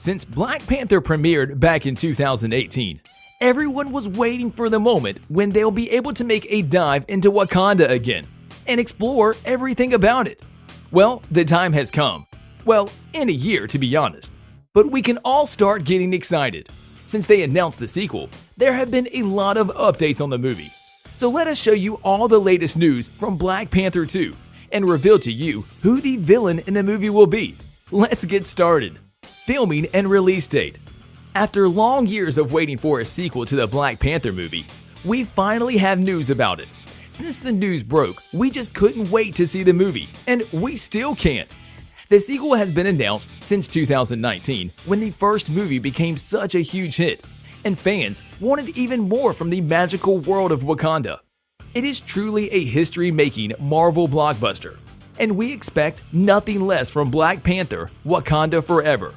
Since Black Panther premiered back in 2018, everyone was waiting for the moment when they'll be able to make a dive into Wakanda again and explore everything about it. Well, the time has come. Well, in a year to be honest. But we can all start getting excited. Since they announced the sequel, there have been a lot of updates on the movie. So let us show you all the latest news from Black Panther 2 and reveal to you who the villain in the movie will be. Let's get started. Filming and release date. After long years of waiting for a sequel to the Black Panther movie, we finally have news about it. Since the news broke, we just couldn't wait to see the movie, and we still can't. The sequel has been announced since 2019, when the first movie became such a huge hit, and fans wanted even more from the magical world of Wakanda. It is truly a history-making Marvel blockbuster, and we expect nothing less from Black Panther: Wakanda Forever.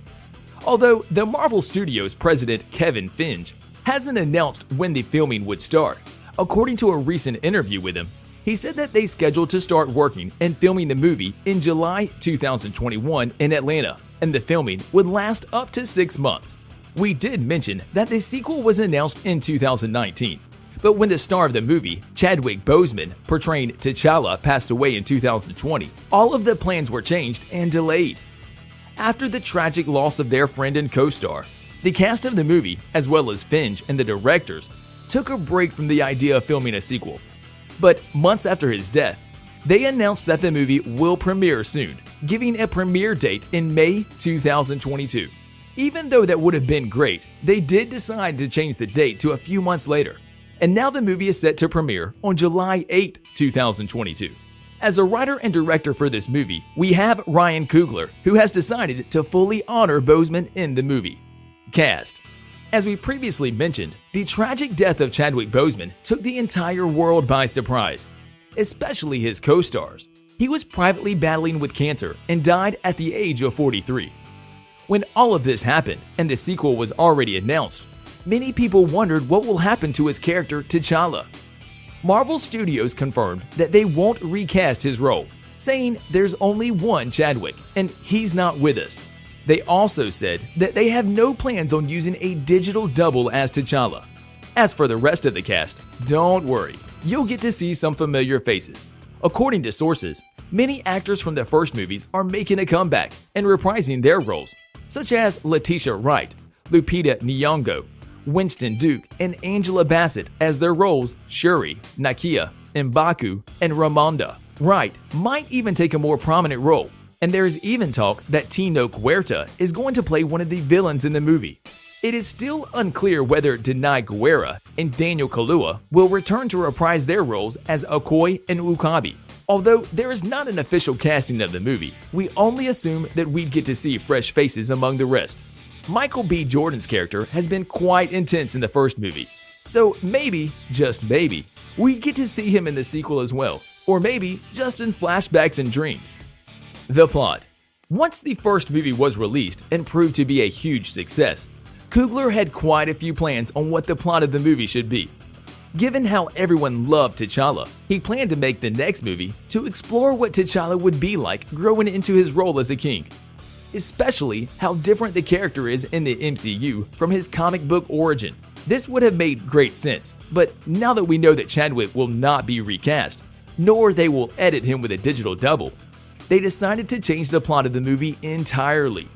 Although the Marvel Studios president Kevin Feige hasn't announced when the filming would start, according to a recent interview with him, he said that they scheduled to start working and filming the movie in July 2021 in Atlanta, and the filming would last up to 6 months. We did mention that the sequel was announced in 2019, but when the star of the movie, Chadwick Boseman, portraying T'Challa, passed away in 2020, all of the plans were changed and delayed. After the tragic loss of their friend and co-star, the cast of the movie, as well as Feige and the directors, took a break from the idea of filming a sequel. But months after his death, they announced that the movie will premiere soon, giving a premiere date in May 2022. Even though that would have been great, they did decide to change the date to a few months later, and now the movie is set to premiere on July 8, 2022. As a writer and director for this movie, we have Ryan Coogler, who has decided to fully honor Boseman in the movie. Cast. As we previously mentioned, the tragic death of Chadwick Boseman took the entire world by surprise, especially his co-stars. He was privately battling with cancer and died at the age of 43. When all of this happened and the sequel was already announced, many people wondered what will happen to his character T'Challa. Marvel Studios confirmed that they won't recast his role, saying there's only one Chadwick and he's not with us. They also said that they have no plans on using a digital double as T'Challa. As for the rest of the cast, don't worry, you'll get to see some familiar faces. According to sources, many actors from the first movies are making a comeback and reprising their roles, such as Letitia Wright, Lupita Nyong'o, Winston Duke, and Angela Bassett as their roles Shuri, Nakia, M'Baku, and Ramonda. Wright might even take a more prominent role, and there is even talk that Tenoch Huerta is going to play one of the villains in the movie. It is still unclear whether Danai Gurira and Daniel Kaluuya will return to reprise their roles as Okoye and W'Kabi. Although there is not an official casting of the movie, we only assume that we'd get to see fresh faces among the rest. Michael B. Jordan's character has been quite intense in the first movie, so maybe, just maybe, we'd get to see him in the sequel as well, or maybe just in flashbacks and dreams. The plot. Once the first movie was released and proved to be a huge success, Coogler had quite a few plans on what the plot of the movie should be. Given how everyone loved T'Challa, he planned to make the next movie to explore what T'Challa would be like growing into his role as a king, especially how different the character is in the MCU from his comic book origin. This would have made great sense, but now that we know that Chadwick will not be recast, nor they will edit him with a digital double, they decided to change the plot of the movie entirely.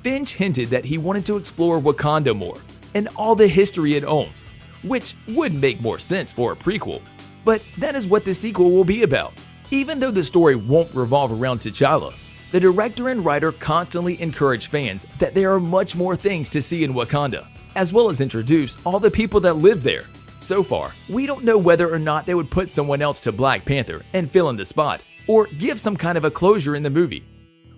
Feige hinted that he wanted to explore Wakanda more and all the history it owns, which would make more sense for a prequel, but that is what the sequel will be about. Even though the story won't revolve around T'Challa, the director and writer constantly encourage fans that there are much more things to see in Wakanda, as well as introduce all the people that live there. So far, we don't know whether or not they would put someone else to Black Panther and fill in the spot, or give some kind of a closure in the movie.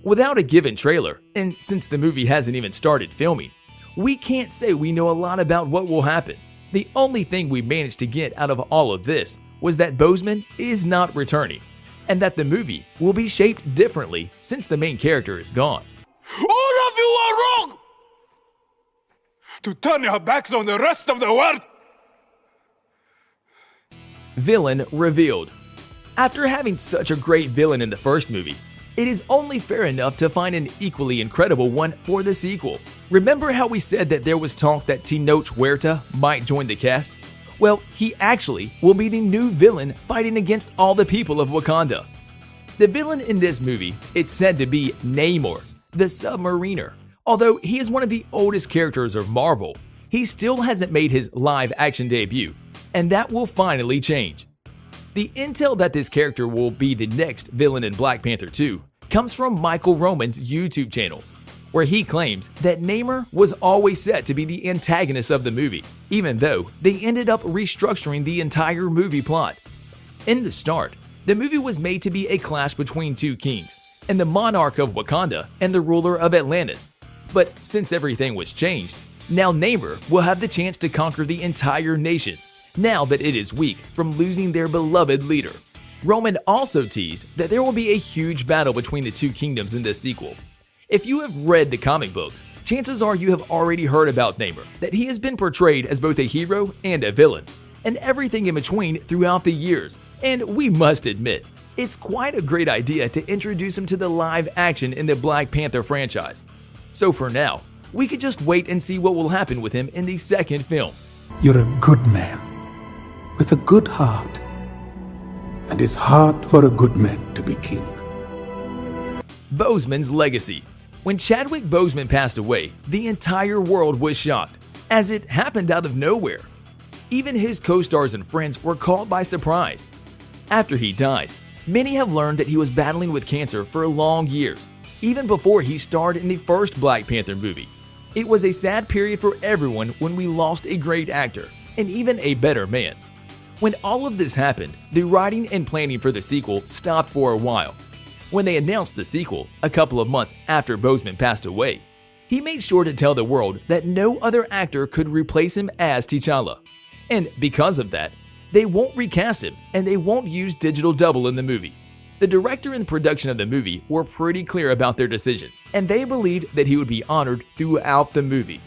Without a given trailer, and since the movie hasn't even started filming, we can't say we know a lot about what will happen. The only thing we managed to get out of all of this was that Boseman is not returning, and that the movie will be shaped differently since the main character is gone. All of you are wrong! To turn your backs on the rest of the world! Villain revealed. After having such a great villain in the first movie, it is only fair enough to find an equally incredible one for the sequel. Remember how we said that there was talk that Tenoch Huerta might join the cast? Well, he actually will be the new villain fighting against all the people of Wakanda. The villain in this movie is said to be Namor, the Submariner. Although he is one of the oldest characters of Marvel, he still hasn't made his live-action debut, and that will finally change. The intel that this character will be the next villain in Black Panther 2 comes from Michael Roman's YouTube channel, where he claims that Namor was always set to be the antagonist of the movie, even though they ended up restructuring the entire movie plot. In the start, the movie was made to be a clash between two kings, and the monarch of Wakanda and the ruler of Atlantis. But since everything was changed, now Namor will have the chance to conquer the entire nation, now that it is weak from losing their beloved leader. Roman also teased that there will be a huge battle between the two kingdoms in this sequel. If you have read the comic books, chances are you have already heard about Namor, that he has been portrayed as both a hero and a villain, and everything in between throughout the years, and we must admit, it's quite a great idea to introduce him to the live action in the Black Panther franchise. So for now, we could just wait and see what will happen with him in the second film. You're a good man, with a good heart, and it's hard for a good man to be king. Boseman's legacy. When Chadwick Boseman passed away, the entire world was shocked, as it happened out of nowhere. Even his co-stars and friends were caught by surprise. After he died, many have learned that he was battling with cancer for long years, even before he starred in the first Black Panther movie. It was a sad period for everyone when we lost a great actor, and even a better man. When all of this happened, the writing and planning for the sequel stopped for a while. When they announced the sequel, a couple of months after Boseman passed away, he made sure to tell the world that no other actor could replace him as T'Challa. And because of that, they won't recast him and they won't use digital double in the movie. The director and production of the movie were pretty clear about their decision, and they believed that he would be honored throughout the movie.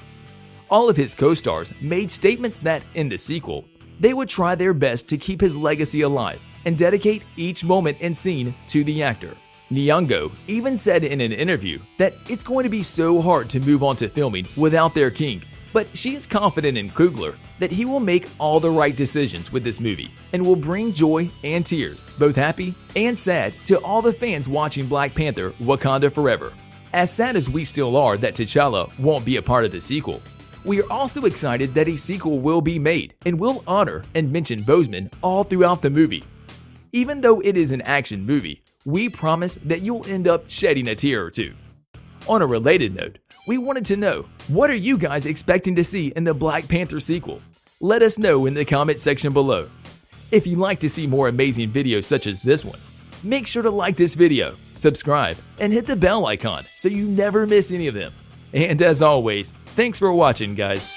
All of his co-stars made statements that, in the sequel, they would try their best to keep his legacy alive and dedicate each moment and scene to the actor. Nyong'o even said in an interview that it's going to be so hard to move on to filming without their king, but she is confident in Coogler that he will make all the right decisions with this movie and will bring joy and tears, both happy and sad, to all the fans watching Black Panther: Wakanda Forever. As sad as we still are that T'Challa won't be a part of the sequel, we are also excited that a sequel will be made and will honor and mention Boseman all throughout the movie. Even though it is an action movie, we promise that you'll end up shedding a tear or two. On a related note, we wanted to know, what are you guys expecting to see in the Black Panther sequel? Let us know in the comment section below. If you'd like to see more amazing videos such as this one, make sure to like this video, subscribe, and hit the bell icon so you never miss any of them. And as always, thanks for watching, guys.